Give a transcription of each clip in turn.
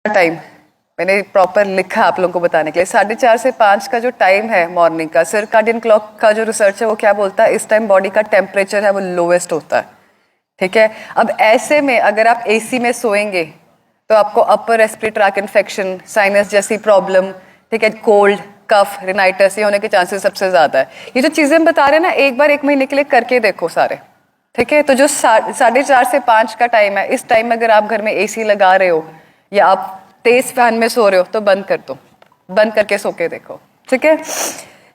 Time मैंने proper लिखा आप लोगों को बताने के लिए, 4:30 से 5 का जो टाइम है मॉर्निंग का, सर्काडियन क्लॉक का जो रिसर्च है वो क्या बोलता है, इस टाइम बॉडी का टेम्परेचर है वो लोवेस्ट होता है। ठीक है, अब ऐसे में अगर आप एसी में सोएंगे तो आपको upper respiratory tract infection, sinus जैसी प्रॉब्लम, ठीक है, कोल्ड, कफ, रिनाइटिस ये होने के चांसेस सबसे ज्यादा है। ये जो चीजें हम बता रहे हैं ना, एक बार 1 महीने के लिए करके देखो सारे। ठीक है, तो जो 4:30 से 5 का टाइम है, इस टाइम में अगर आप घर में एसी लगा रहे हो या आप तेज फैन में सो रहे हो तो बंद कर दो, बंद करके सो के देखो। ठीक है,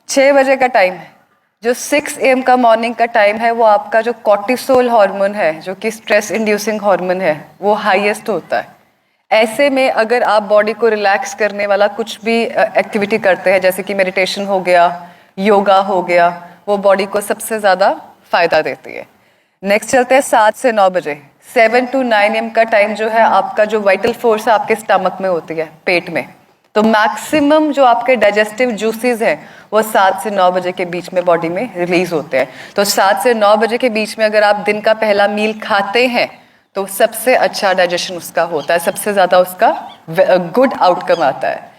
6 बजे का टाइम है, जो 6 AM का मॉर्निंग का टाइम है, वो आपका जो कॉर्टिसोल हार्मोन है, जो कि स्ट्रेस इंड्यूसिंग हार्मोन है, वो हाईएस्ट होता है। ऐसे में अगर आप बॉडी को रिलैक्स करने वाला कुछ भी एक्टिविटी करते हैं, जैसे कि मेडिटेशन हो गया, योगा हो गया, वो बॉडी को सबसे ज़्यादा फायदा देती है। नेक्स्ट चलते हैं 7 से 9 बजे। 7 to 9 AM का टाइम जो है आपका जो वाइटल फोर्स है आपके स्टमक में होती है, पेट में। तो मैक्सिमम जो आपके डाइजेस्टिव जूसेस हैं वो 7 से 9 बजे के बीच में बॉडी में रिलीज होते हैं। तो 7 से 9 बजे के बीच में अगर आप दिन का पहला मील खाते हैं तो सबसे अच्छा डाइजेशन उसका होता है, सबसे ज़्यादा उसका गुड आउटकम आता है।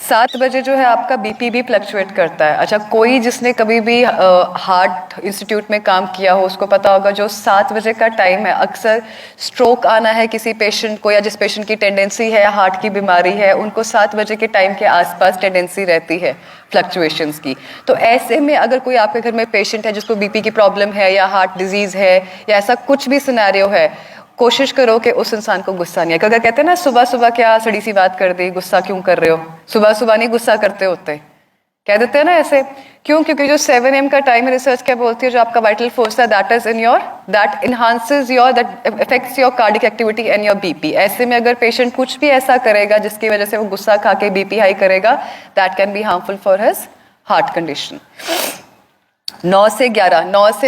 7 बजे जो है आपका बीपी भी फ्लक्चुएट करता है। अच्छा, कोई जिसने कभी भी हार्ट इंस्टीट्यूट में काम किया हो उसको पता होगा, जो 7 बजे का टाइम है, अक्सर स्ट्रोक आना है किसी पेशेंट को, या जिस पेशेंट की टेंडेंसी है हार्ट की बीमारी है, उनको 7 बजे के टाइम के आसपास टेंडेंसी रहती है फ्लक्चुएशंस की। तो ऐसे में अगर कोई आपके घर में पेशेंट है जिसको बीपी की प्रॉब्लम है या हार्ट डिजीज है या ऐसा कुछ भी सिनेरियो है, कोशिश करो कि उस इंसान को गुस्सा नहीं है। अगर कहते हैं ना सुबह सुबह क्या सड़ी सी बात कर दी, गुस्सा क्यों कर रहे हो, सुबह सुबह नहीं गुस्सा करते होते, कह देते हैं ना ऐसे, क्यों? क्योंकि जो 7 AM का टाइम है, रिसर्च क्या बोलती है, जो आपका वाइटल फोर्स है that is in your, that enhances your, that affects your cardiac activity and your BP. ऐसे में अगर पेशेंट कुछ भी ऐसा करेगा जिसकी वजह से वो गुस्सा खा के बीपी हाई करेगा, that can be harmful for his heart condition. 9 से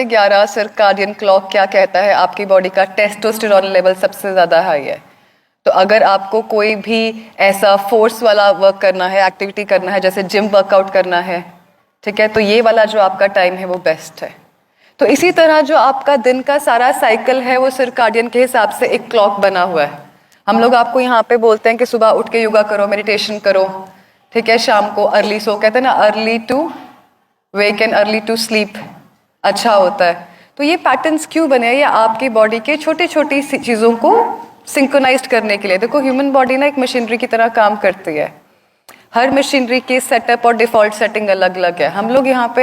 11 सर्काडियन क्लॉक क्या कहता है, आपकी बॉडी का टेस्टोस्टेरोन लेवल सबसे ज़्यादा हाई है। तो अगर आपको कोई भी ऐसा फोर्स वाला वर्क करना है, एक्टिविटी करना है, जैसे जिम वर्कआउट करना है, ठीक है, तो ये वाला जो आपका टाइम है वो बेस्ट है। तो इसी तरह जो आपका दिन का सारा साइकिल है वो सर्काडियन के हिसाब से एक क्लॉक बना हुआ है। हम लोग आपको यहाँ पे बोलते हैं कि सुबह उठ के योगा करो, मेडिटेशन करो, ठीक है, शाम को अर्ली सो, कहते हैं ना early to wake and early to sleep अच्छा होता है। तो ये पैटर्न्स क्यों बने हैं? ये आपकी बॉडी के छोटी छोटी चीज़ों को सिंक्रोनाइज्ड करने के लिए। देखो, ह्यूमन बॉडी ना एक मशीनरी की तरह काम करती है। हर मशीनरी के सेटअप और डिफॉल्ट सेटिंग अलग अलग है। हम लोग यहाँ पे